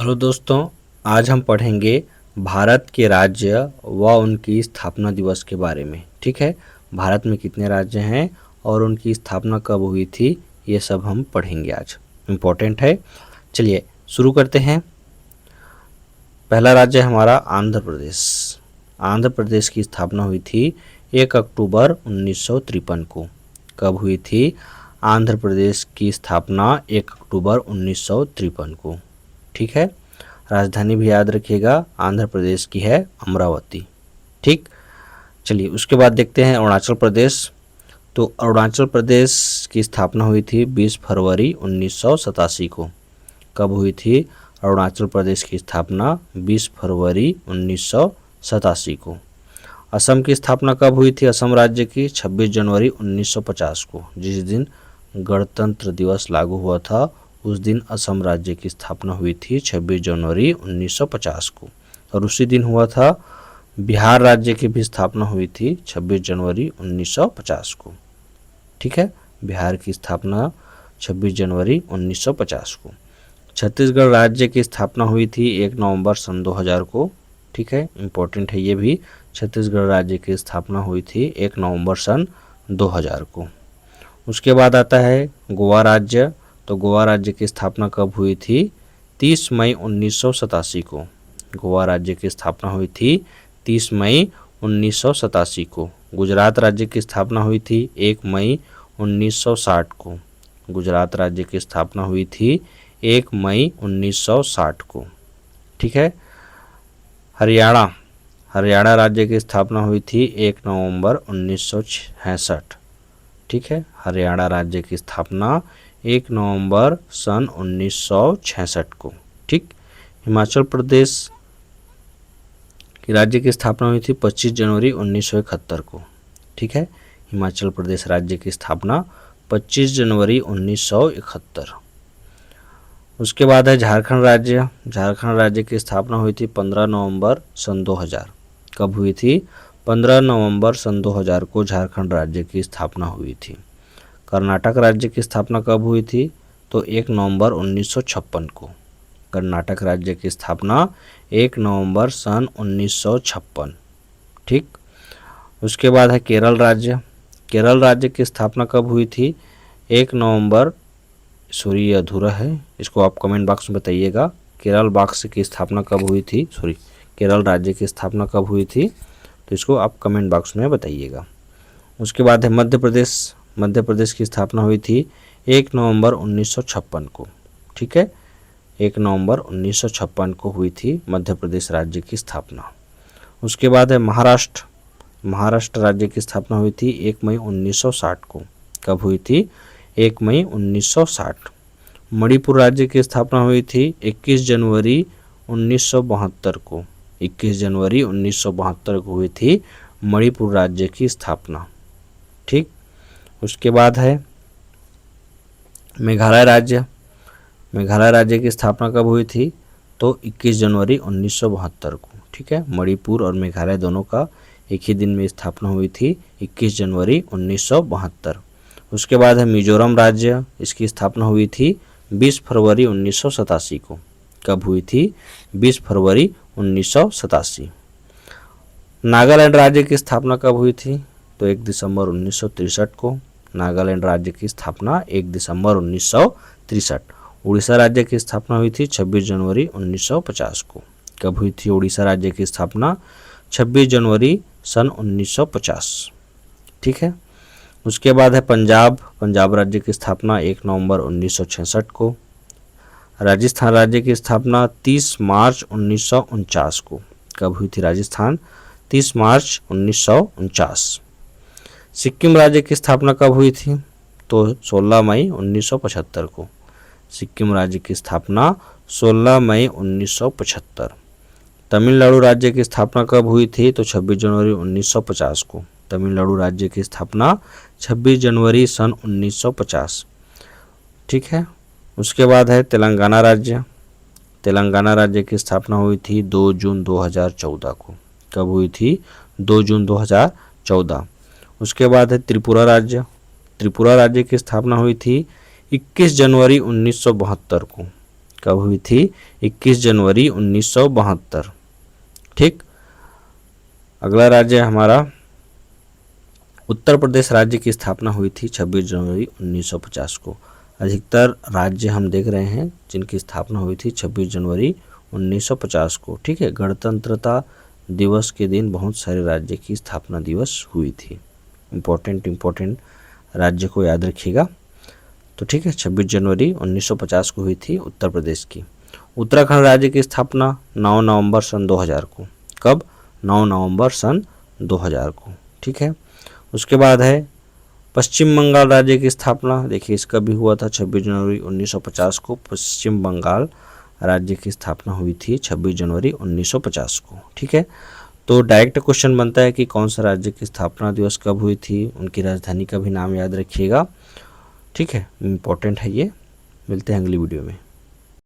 Hello दोस्तों, आज हम पढ़ेंगे भारत के राज्य व उनकी स्थापना दिवस के बारे में। ठीक है, भारत में कितने राज्य हैं और उनकी स्थापना कब हुई थी, ये सब हम पढ़ेंगे आज। इम्पोर्टेंट है। चलिए शुरू करते हैं। पहला राज्य है हमारा आंध्र प्रदेश। आंध्र प्रदेश की स्थापना हुई थी 1 अक्टूबर 1953 को। कब हुई थी आंध्र प्रदेश की स्थापना? 1 अक्टूबर 1953 को। ठीक है, राजधानी भी याद रखिएगा, आंध्र प्रदेश की है अमरावती। ठीक, चलिए उसके बाद देखते हैं अरुणाचल प्रदेश। तो अरुणाचल प्रदेश की स्थापना हुई थी 20 फरवरी 1987 को। कब हुई थी अरुणाचल प्रदेश की स्थापना? 20 फरवरी 1987 को। असम की स्थापना कब हुई थी असम राज्य की? 26 जनवरी 1950 को। जिस दिन गणतंत्र दिवस लागू हुआ था उस दिन असम राज्य की स्थापना हुई थी 26 जनवरी 1950 को। और उसी दिन हुआ था बिहार राज्य की भी स्थापना हुई थी 26 जनवरी 1950 को। ठीक है, बिहार की स्थापना 26 जनवरी 1950 को। छत्तीसगढ़ राज्य की स्थापना हुई थी 1 नवंबर सन 2000 को। ठीक है, इम्पोर्टेंट है ये भी। छत्तीसगढ़ राज्य की स्थापना हुई थी 1 नवंबर सन 2000 को। उसके बाद आता है गोवा राज्य। तो गोवा राज्य की स्थापना कब हुई थी? 30 मई 1987 को। गोवा राज्य की स्थापना हुई थी 30 मई 1987 को। गुजरात राज्य की स्थापना हुई थी 1 मई 1960 को। गुजरात राज्य की स्थापना हुई थी 1 मई 1960 को। ठीक है, हरियाणा हरियाणा राज्य की स्थापना हुई थी 1 नवंबर 1966। ठीक है, हरियाणा राज्य की स्थापना 1 नवंबर सन 1966 को। ठीक, हिमाचल प्रदेश की राज्य की स्थापना हुई थी 25 जनवरी 1971 को। ठीक है, हिमाचल प्रदेश राज्य की स्थापना 25 जनवरी 1971। उसके बाद है झारखंड राज्य। झारखंड राज्य की स्थापना हुई थी 15 नवंबर सन 2000। कब हुई थी? 15 नवंबर सन 2000 को झारखंड राज्य की स्थापना हुई थी। कर्नाटक राज्य की स्थापना कब हुई थी? तो 1 नवंबर 1956 को। कर्नाटक राज्य की स्थापना 1 नवंबर सन 1956। ठीक, उसके बाद है केरल राज्य। केरल राज्य की स्थापना कब हुई थी? 1 नवंबर, सॉरी ये अधूरा है, इसको आप कमेंट बॉक्स में बताइएगा। केरल बॉक्स की स्थापना कब हुई थी? सॉरी, केरल राज्य की स्थापना कब हुई थी? तो इसको आप कमेंट बॉक्स में बताइएगा। उसके बाद है मध्य प्रदेश। मध्य प्रदेश की स्थापना हुई थी 1 नवंबर 1956 को। ठीक है, 1 नवंबर 1956 को हुई थी मध्य प्रदेश राज्य की स्थापना। उसके बाद है महाराष्ट्र। महाराष्ट्र राज्य की स्थापना हुई थी 1 मई 1960 को। कब हुई थी? 1 मई 1960। मणिपुर राज्य की स्थापना हुई थी 21 जनवरी 1972 को। 21 जनवरी 1972 को हुई थी मणिपुर राज्य की स्थापना। ठीक, उसके बाद है मेघालय राज्य। मेघालय राज्य की स्थापना कब हुई थी? तो 21 जनवरी 1972 को। ठीक है, मणिपुर और मेघालय दोनों का एक ही दिन में स्थापना हुई थी 21 जनवरी 1972। उसके बाद है मिजोरम राज्य। इसकी स्थापना हुई थी 20 फरवरी 1987 को। कब हुई थी? 20 फरवरी 1987। नागालैंड राज्य की स्थापना कब हुई थी? तो 1 दिसंबर 1963 को। नागालैंड राज्य की स्थापना 1 दिसंबर 1963। उड़ीसा राज्य की स्थापना हुई थी 26 जनवरी 1950 को। कब हुई थी उड़ीसा राज्य की स्थापना? 26 जनवरी सन 1950। ठीक है, उसके बाद है पंजाब। पंजाब राज्य की स्थापना 1 नवंबर 1966 को। राजस्थान राज्य की स्थापना 30 मार्च 1949 को। कब हुई थी राजस्थान? 30 मार्च 1949। सिक्किम राज्य की स्थापना कब हुई थी? तो 16 मई 1975 को। सिक्किम राज्य की स्थापना 16 मई 1975। तमिलनाडु राज्य की स्थापना कब हुई थी? तो 26 जनवरी 1950 को। तमिलनाडु राज्य की स्थापना 26 जनवरी सन 1950। ठीक है, उसके बाद है तेलंगाना राज्य। तेलंगाना राज्य की स्थापना हुई थी 2 जून 2014 को। कब हुई थी? 2 जून 2014। उसके बाद है त्रिपुरा राज्य। त्रिपुरा राज्य की स्थापना हुई थी 21 जनवरी 1972 को। कब हुई थी? 21 जनवरी 1972। ठीक। अगला राज्य है हमारा उत्तर प्रदेश राज्य की स्थापना हुई थी 26 जनवरी 1950 को। अधिकतर राज्य हम देख रहे हैं जिनकी स्थापना हुई थी 26 जनवरी 1950 को। ठीक है, गणतंत्रता दिवस के दिन बहुत सारे राज्य की स्थापना दिवस हुई थी। इम्पोर्टेंट राज्य को याद रखिएगा। तो ठीक है, 26 जनवरी 1950 को हुई थी उत्तर प्रदेश की। उत्तराखंड राज्य की स्थापना 9 नवंबर सन 2000 को। कब? 9 नवंबर सन 2000 को। ठीक है, उसके बाद है पश्चिम बंगाल राज्य की स्थापना। देखिए इसका भी हुआ था 26 जनवरी 1950 को। पश्चिम बंगाल राज्य की स्थापना हुई थी 26 जनवरी 1950 को। ठीक है, तो डायरेक्ट क्वेश्चन बनता है कि कौन सा राज्य की स्थापना दिवस कब हुई थी, उनकी राजधानी का भी नाम याद रखिएगा। ठीक है, इम्पोर्टेंट है ये। मिलते हैं अगली वीडियो में।